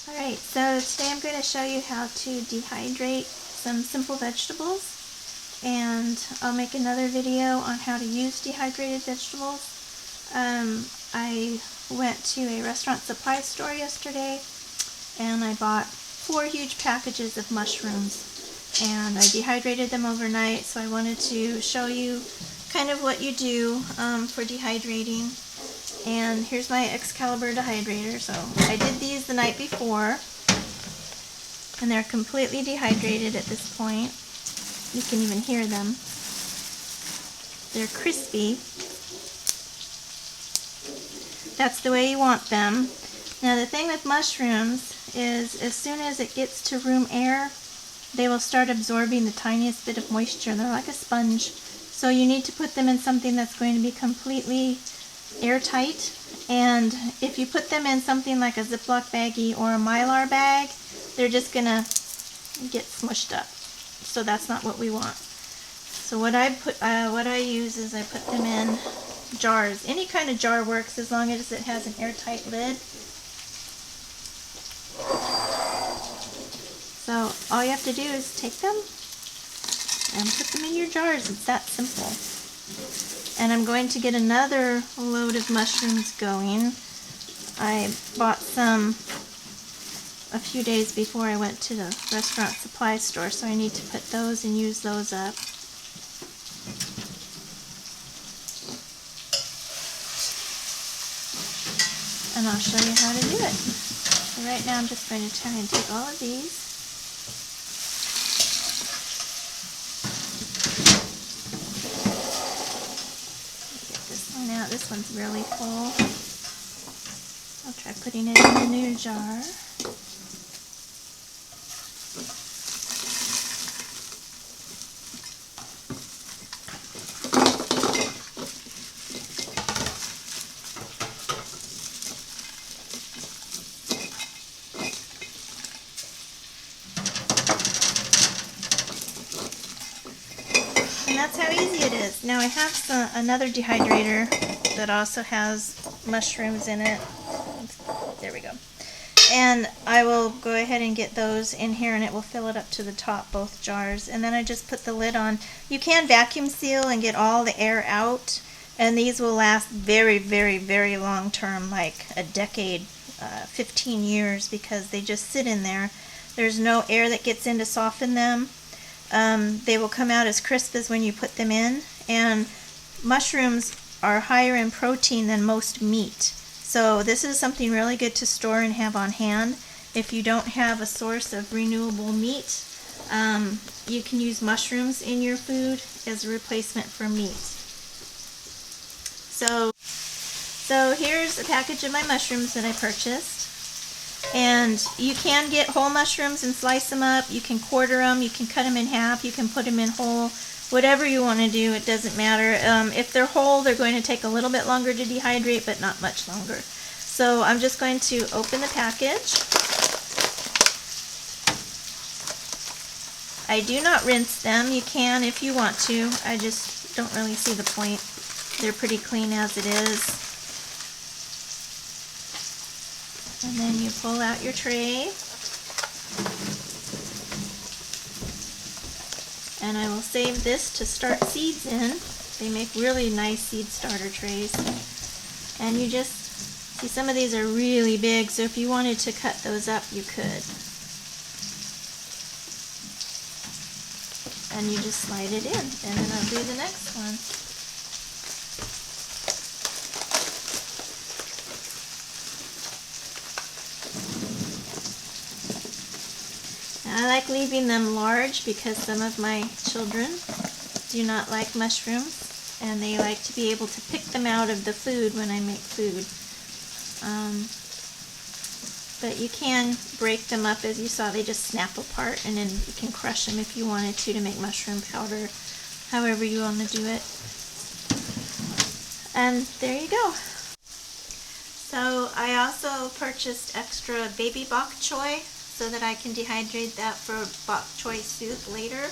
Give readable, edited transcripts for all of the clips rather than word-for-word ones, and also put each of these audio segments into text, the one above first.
Alright, so today I'm going to show you how to dehydrate some simple vegetables, and I'll make another video on how to use dehydrated vegetables. I went to a restaurant supply store yesterday and I bought 4 huge packages of mushrooms, and I dehydrated them overnight, so I wanted to show you kind of what you do for dehydrating. And here's my Excalibur dehydrator. So I did these the night before, and they're completely dehydrated at this point. You can even hear them. They're crispy. That's the way you want them. Now the thing with mushrooms is as soon as it gets to room air, they will start absorbing the tiniest bit of moisture. They're like a sponge. So you need to put them in something that's going to be completely airtight, and if you put them in something like a Ziploc baggie or a Mylar bag, they're just gonna get smushed up. So that's not what we want. So what I use is I put them in jars. Any kind of jar works as long as it has an airtight lid. So all you have to do is take them and put them in your jars. It's that simple. And I'm going to get another load of mushrooms going. I bought some a few days before I went to the restaurant supply store, so I need to put those and use those up. And I'll show you how to do it. So right now I'm just going to try and take all of these. Out. This one's really full. I'll try putting it in the new jar. And that's how easy it is. Now I have another dehydrator that also has mushrooms in it. There we go. And I will go ahead and get those in here, and it will fill it up to the top, both jars. And then I just put the lid on. You can vacuum seal and get all the air out, and these will last very, very, very long term, like a decade, 15 years, because they just sit in there. There's no air that gets in to soften them. They will come out as crisp as when you put them in, and mushrooms are higher in protein than most meat. So this is something really good to store and have on hand. If you don't have a source of renewable meat, you can use mushrooms in your food as a replacement for meat. So here's a package of my mushrooms that I purchased. And you can get whole mushrooms and slice them up. You can quarter them, you can cut them in half, you can put them in whole. Whatever you want to do, it doesn't matter. If they're whole, they're going to take a little bit longer to dehydrate, but not much longer. So I'm just going to open the package. I do not rinse them. You can if you want to. I just don't really see the point. They're pretty clean as it is. And then you pull out your tray. And I will save this to start seeds in. They make really nice seed starter trays. And you just see some of these are really big, so if you wanted to cut those up, you could. And you just slide it in, and then I'll do the next one. I like leaving them large because some of my children do not like mushrooms, and they like to be able to pick them out of the food when I make food. But you can break them up. As you saw, they just snap apart, and then you can crush them if you wanted to make mushroom powder, however you want to do it. And there you go. So I also purchased extra baby bok choy, so that I can dehydrate that for bok choy soup later.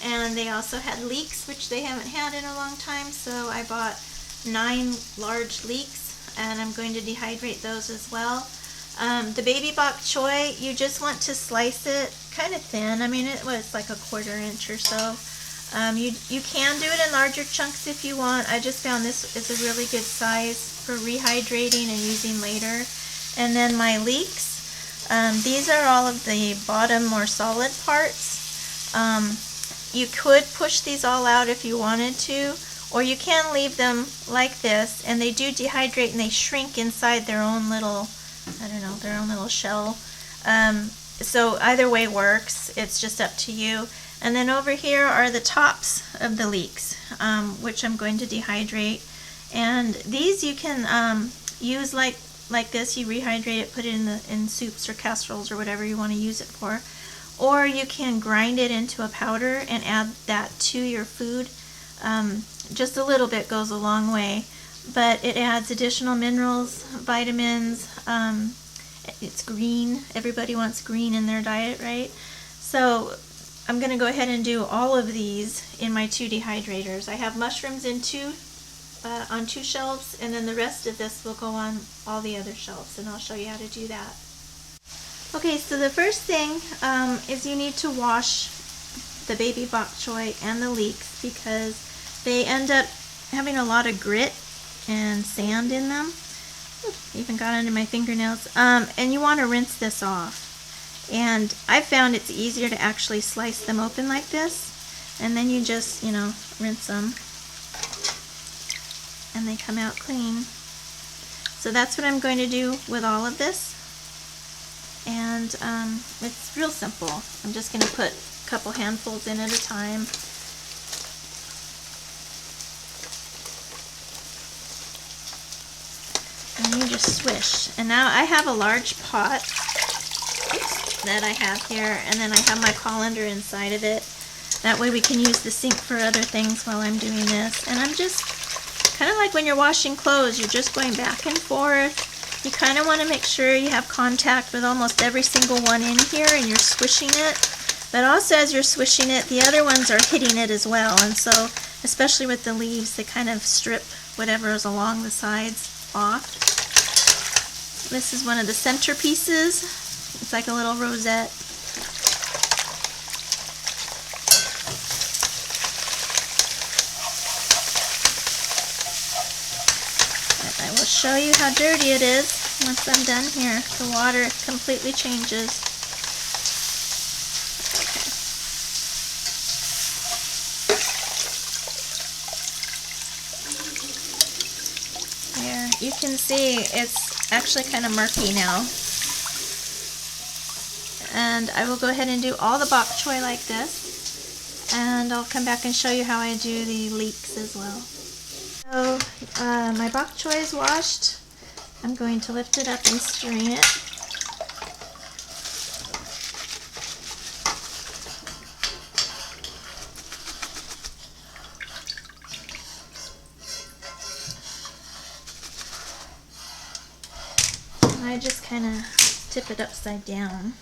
And they also had leeks, which they haven't had in a long time, so I bought 9 large leeks, and I'm going to dehydrate those as well. The baby bok choy, you just want to slice it kind of thin. I mean, it was like a 1/4 inch or so. You can do it in larger chunks if you want. I just found this is a really good size for rehydrating and using later. And then my leeks, these are all of the bottom more solid parts. You could push these all out if you wanted to, or you can leave them like this, and they do dehydrate and they shrink inside their own little, I don't know, their own little shell. So either way works. It's just up to you. And then over here are the tops of the leeks, which I'm going to dehydrate. And these you can use like this. You rehydrate it, put it in soups or casseroles or whatever you want to use it for. Or you can grind it into a powder and add that to your food. Just a little bit goes a long way, but it adds additional minerals, vitamins. It's green. Everybody wants green in their diet, right? So I'm going to go ahead and do all of these in my 2 dehydrators. I have mushrooms in on 2 shelves, and then the rest of this will go on all the other shelves, and I'll show you how to do that. Okay, so the first thing is you need to wash the baby bok choy and the leeks because they end up having a lot of grit and sand in them. Even got under my fingernails. And you want to rinse this off. And I found it's easier to actually slice them open like this, and then you just, rinse them, and they come out clean. So that's what I'm going to do with all of this. And it's real simple. I'm just going to put a couple handfuls in at a time. And you just swish. And now I have a large pot that I have here, and then I have my colander inside of it. That way we can use the sink for other things while I'm doing this. And I'm just kind of like when you're washing clothes, you're just going back and forth. You kind of want to make sure you have contact with almost every single one in here, and you're swishing it. But also as you're swishing it, the other ones are hitting it as well. And so, especially with the leaves, they kind of strip whatever is along the sides off. This is one of the centerpieces. It's like a little rosette. And I will show you how dirty it is once I'm done here. The water completely changes. Okay. There, you can see it's actually kind of murky now. And I will go ahead and do all the bok choy like this, and I'll come back and show you how I do the leeks as well. So my bok choy is washed. I'm going to lift it up and strain it. And I just kind of tip it upside down.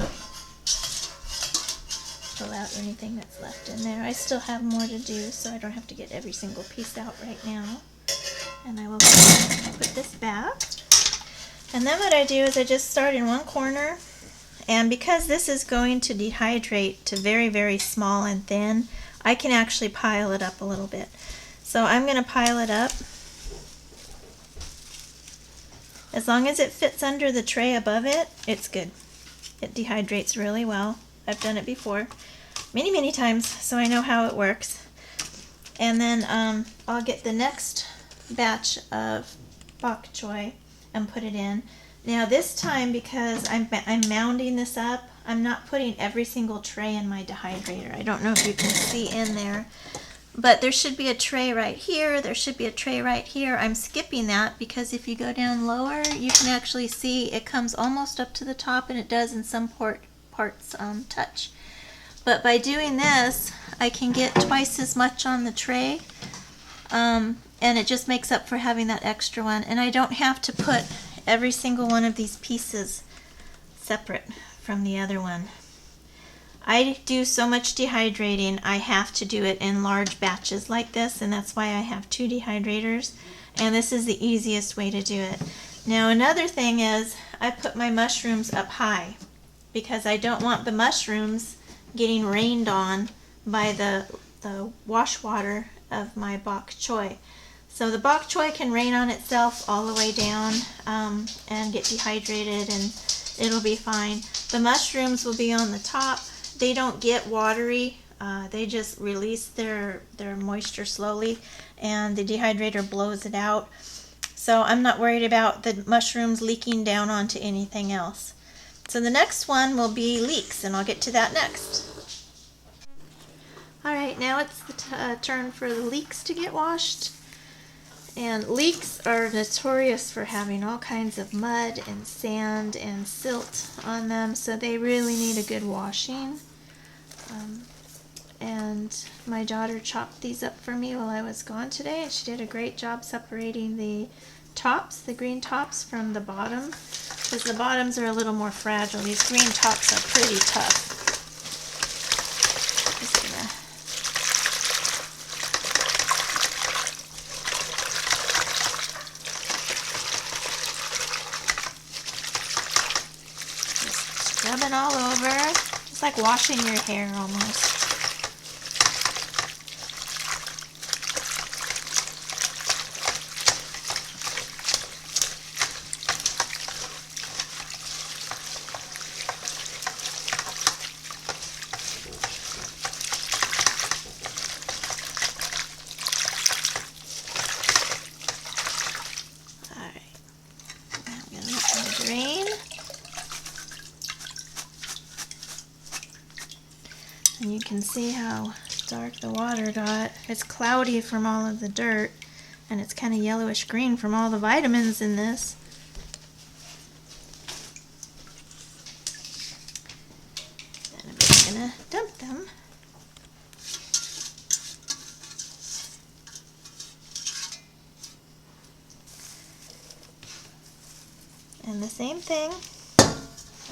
Pull out anything that's left in there. I still have more to do, so I don't have to get every single piece out right now. And I will go ahead and put this back. And then what I do is I just start in one corner, and because this is going to dehydrate to very, very small and thin, I can actually pile it up a little bit. So I'm going to pile it up. As long as it fits under the tray above it, it's good. It dehydrates really well. I've done it before many, many times, so I know how it works. And then I'll get the next batch of bok choy and put it in. Now this time, because I'm mounding this up, I'm not putting every single tray in my dehydrator. I don't know if you can see in there, but there should be a tray right here. There should be a tray right here. I'm skipping that because if you go down lower, you can actually see it comes almost up to the top, and it does in some parts touch. But by doing this, I can get twice as much on the tray, and it just makes up for having that extra one. And I don't have to put every single one of these pieces separate from the other one. I do so much dehydrating, I have to do it in large batches like this, and that's why I have 2 dehydrators, and this is the easiest way to do it. Now another thing is, I put my mushrooms up high because I don't want the mushrooms getting rained on by the wash water of my bok choy. So the bok choy can rain on itself all the way down and get dehydrated, and it'll be fine. The mushrooms will be on the top. They don't get watery. They just release their moisture slowly, and the dehydrator blows it out. So I'm not worried about the mushrooms leaking down onto anything else. So the next one will be leeks, and I'll get to that next. Alright, now it's the turn for the leeks to get washed. And leeks are notorious for having all kinds of mud and sand and silt on them, so they really need a good washing. And my daughter chopped these up for me while I was gone today, and she did a great job separating the tops, the green tops, from the bottom, because the bottoms are a little more fragile. These green tops are pretty tough. Just gonna just scrub it all over. It's like washing your hair almost. Drain. And you can see how dark the water got. It's cloudy from all of the dirt, and it's kind of yellowish green from all the vitamins in this. And I'm just gonna dump them. And the same thing,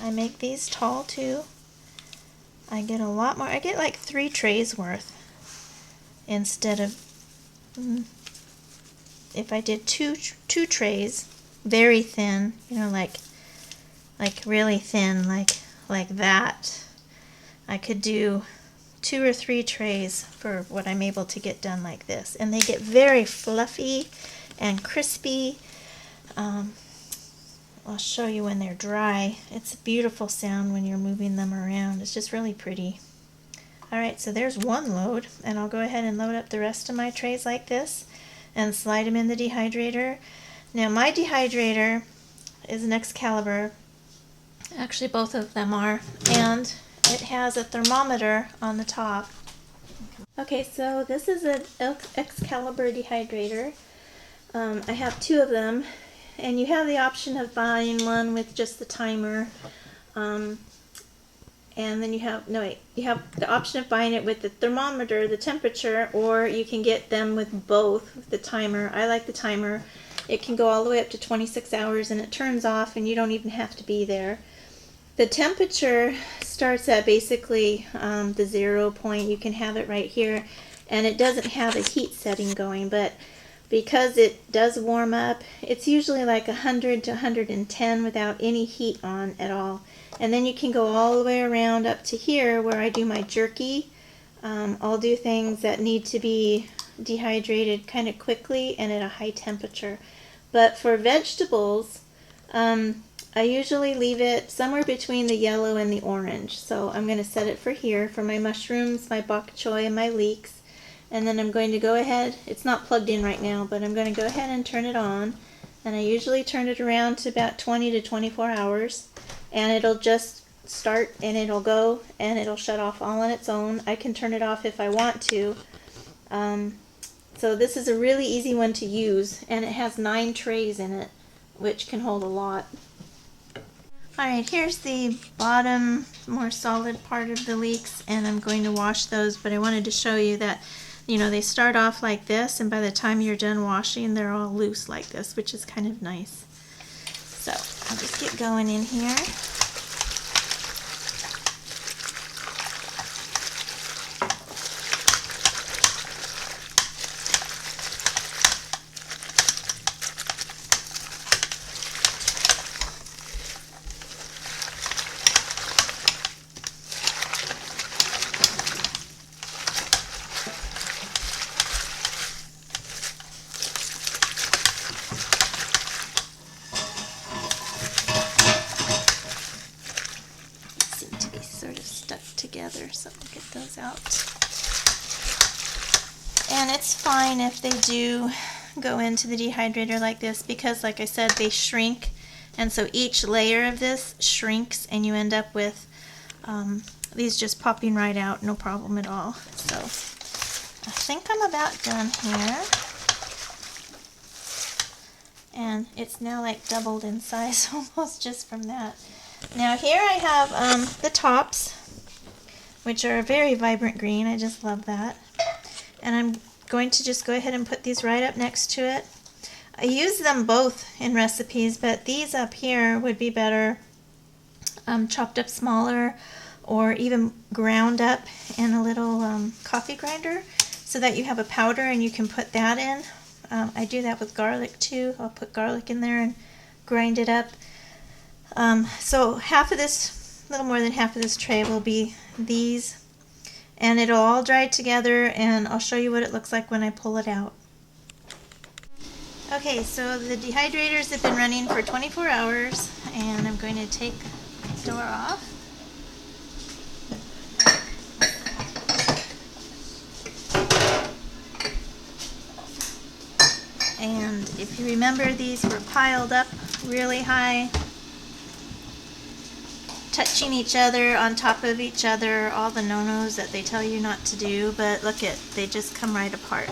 I make these tall too. I get a lot more. I get like 3 trays worth instead of, if I did two trays, very thin, you know, like really thin, like that. I could do 2 or 3 trays for what I'm able to get done like this, and they get very fluffy and crispy. I'll show you when they're dry. It's a beautiful sound when you're moving them around. It's just really pretty. Alright, so there's one load, and I'll go ahead and load up the rest of my trays like this and slide them in the dehydrator. Now my dehydrator is an Excalibur. Actually both of them are, and it has a thermometer on the top. Okay, so this is an Excalibur dehydrator. I have 2 of them. And you have the option of buying one with just the timer, and then you have the option of buying it with the thermometer, the temperature, or you can get them with both, with the timer. I like the timer. It can go all the way up to 26 hours, and it turns off, and you don't even have to be there. The temperature starts at basically the 0 point. You can have it right here, and it doesn't have a heat setting going, but because it does warm up, it's usually like 100 to 110 without any heat on at all. And then you can go all the way around up to here where I do my jerky. I'll do things that need to be dehydrated kind of quickly and at a high temperature. But for vegetables, I usually leave it somewhere between the yellow and the orange. So I'm going to set it for here for my mushrooms, my bok choy, and my leeks. And then I'm going to go ahead, it's not plugged in right now, but I'm going to go ahead and turn it on. And I usually turn it around to about 20 to 24 hours. And it'll just start, and it'll go, and it'll shut off all on its own. I can turn it off if I want to. So this is a really easy one to use, and it has 9 trays in it, which can hold a lot. Alright, here's the bottom, more solid part of the leeks, and I'm going to wash those, but I wanted to show you that, you know, they start off like this, and by the time you're done washing, they're all loose like this, which is kind of nice. So, I'll just get going in here. And it's fine if they do go into the dehydrator like this because, like I said, they shrink. And so each layer of this shrinks and you end up with these just popping right out, no problem at all. So I think I'm about done here. And it's now like doubled in size almost just from that. Now here I have the tops, which are a very vibrant green. I just love that. And I'm going to just go ahead and put these right up next to it. I use them both in recipes, but these up here would be better chopped up smaller or even ground up in a little coffee grinder so that you have a powder and you can put that in. I do that with garlic too. I'll put garlic in there and grind it up. So half of this, a little more than half of this tray will be these, and it'll all dry together, and I'll show you what it looks like when I pull it out. Okay, so the dehydrators have been running for 24 hours, and I'm going to take the door off. And if you remember, these were piled up really high, touching each other, on top of each other, all the no-nos that they tell you not to do, but look at, they just come right apart.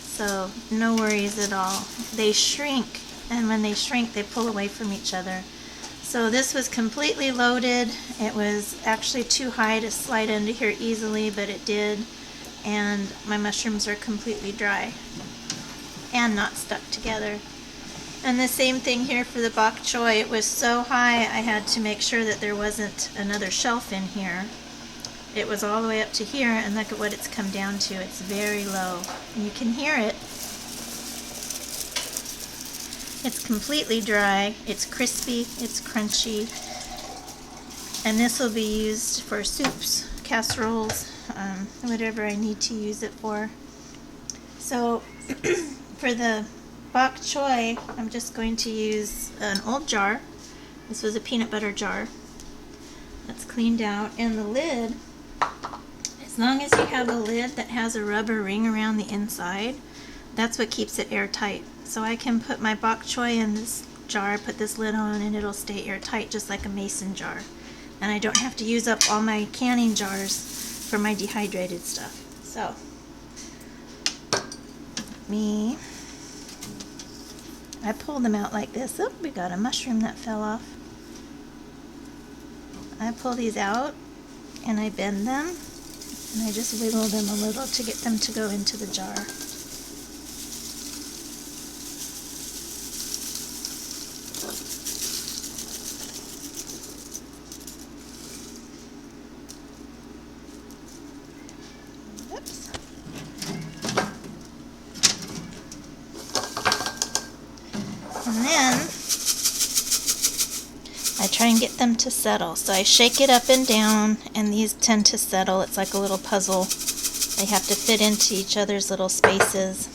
So no worries at all. They shrink, and when they shrink, they pull away from each other. So this was completely loaded. It was actually too high to slide under here easily, but it did. And my mushrooms are completely dry and not stuck together. And the same thing here for the bok choy. It was so high I had to make sure that there wasn't another shelf in here. It was all the way up to here, and look at what it's come down to. It's very low. And you can hear it. It's completely dry. It's crispy. It's crunchy. And this will be used for soups, casseroles, whatever I need to use it for. So for the bok choy, I'm just going to use an old jar. This was a peanut butter jar that's cleaned out, and the lid, as long as you have a lid that has a rubber ring around the inside, that's what keeps it airtight. So I can put my bok choy in this jar, put this lid on, and it'll stay airtight just like a mason jar. And I don't have to use up all my canning jars for my dehydrated stuff. So I pull them out like this. Oh, we got a mushroom that fell off. I pull these out and I bend them and I just wiggle them a little to get them to go into the jar. Oops. And then I try and get them to settle. So I shake it up and down, and these tend to settle. It's like a little puzzle. They have to fit into each other's little spaces.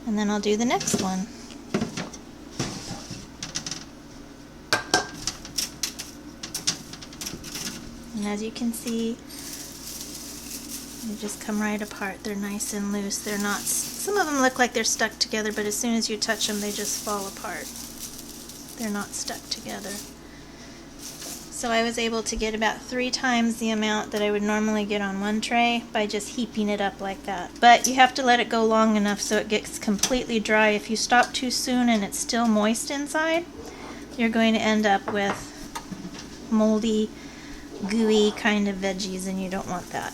And then I'll do the next one. And as you can see, they just come right apart. They're nice and loose. They're not, some of them look like they're stuck together, but as soon as you touch them, they just fall apart. They're not stuck together. So I was able to get about 3 times the amount that I would normally get on one tray by just heaping it up like that. But you have to let it go long enough so it gets completely dry. If you stop too soon and it's still moist inside, you're going to end up with moldy, gooey kind of veggies, and you don't want that.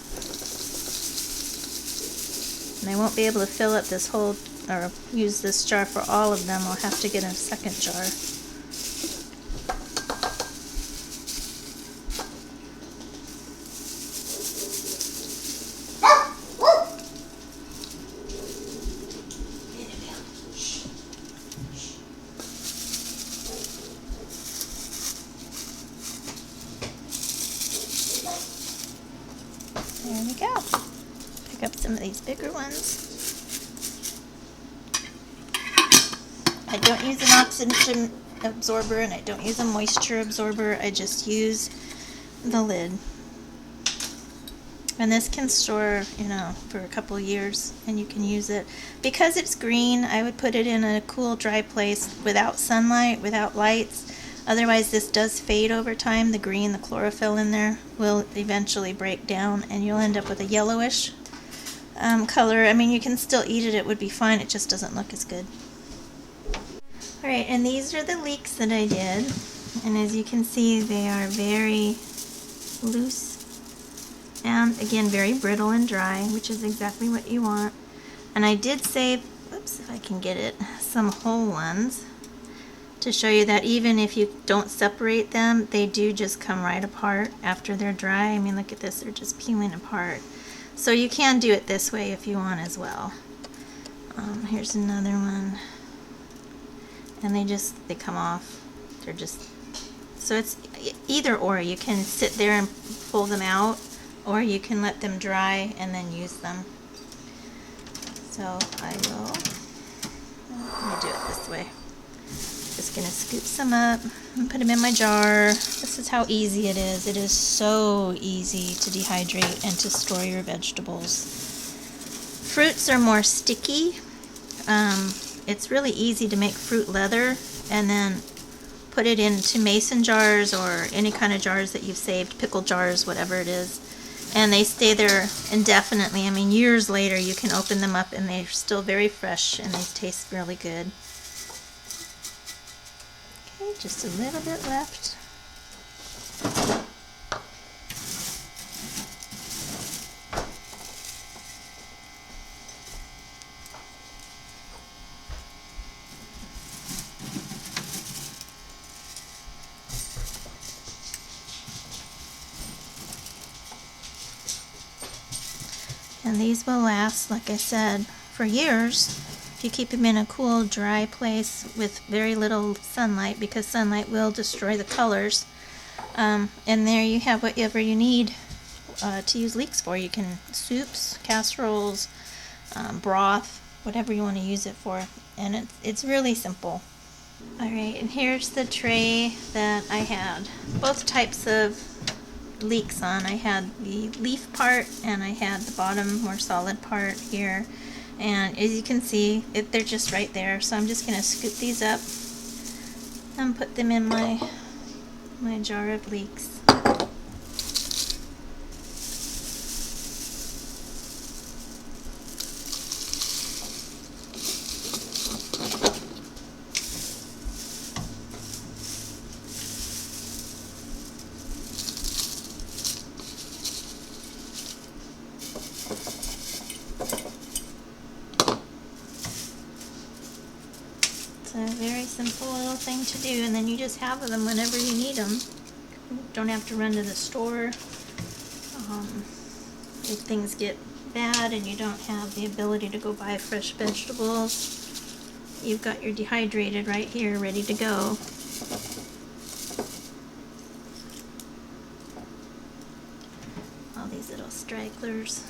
And I won't be able to fill up this whole, or use this jar for all of them. I'll have to get a second jar. There we go. Pick up some of these bigger ones. I don't use an oxygen absorber and I don't use a moisture absorber. I just use the lid. And this can store, you know, for a couple years, and you can use it. Because it's green, I would put it in a cool, dry place without sunlight, without lights. Otherwise, this does fade over time. The green, the chlorophyll in there will eventually break down, and you'll end up with a yellowish color. I mean, you can still eat it. It would be fine. It just doesn't look as good. Alright, and these are the leeks that I did. And as you can see, they are very loose and, again, very brittle and dry, which is exactly what you want. And I did save, oops, if I can get it, some whole ones to show you that even if you don't separate them, they do just come right apart after they're dry. I mean, look at this, they're just peeling apart. So you can do it this way if you want as well. Here's another one. And they come off. They're just, so it's either or. You can sit there and pull them out, or you can let them dry and then use them. So I will, let me do it this way. Just gonna scoop some up and put them in my jar. This is how easy it is. It is so easy to dehydrate and to store your vegetables. Fruits are more sticky. It's really easy to make fruit leather and then put it into mason jars or any kind of jars that you've saved, pickle jars, whatever it is. And they stay there indefinitely. I mean, years later you can open them up and they're still very fresh and they taste really good. Okay, just a little bit left. And these will last, like I said, for years if you keep them in a cool, dry place with very little sunlight, because sunlight will destroy the colors. And there you have whatever you need to use leeks for. You can soups, casseroles, broth, whatever you want to use it for. And it's really simple. Alright, and here's the tray that I had both types of leeks on. I had the leaf part and I had the bottom more solid part here, and as you can see they're just right there, so I'm just going to scoop these up and put them in my jar of leeks. It's a very simple little thing to do, and then you just have them whenever you need them. You don't have to run to the store. If things get bad and you don't have the ability to go buy fresh vegetables, you've got your dehydrated right here ready to go. All these little stragglers.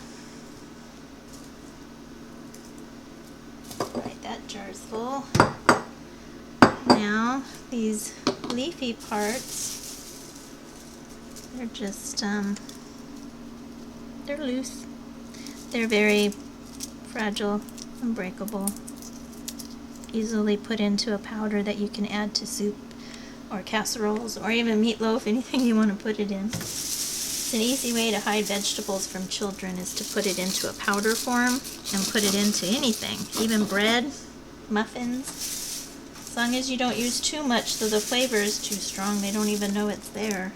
Right, that jar's full. Now, these leafy parts, they're just, they're loose. They're very fragile and breakable. Easily put into a powder that you can add to soup or casseroles or even meatloaf, anything you want to put it in. It's an easy way to hide vegetables from children is to put it into a powder form and put it into anything, even bread, muffins. As long as you don't use too much so the flavor is too strong, they don't even know it's there.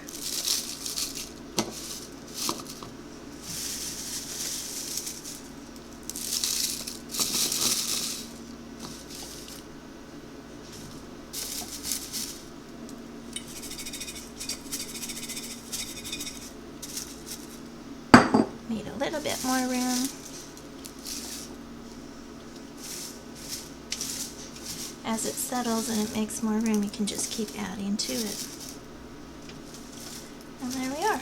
Need a little bit more room. As it settles and it makes more room, you can just keep adding to it. And there we are.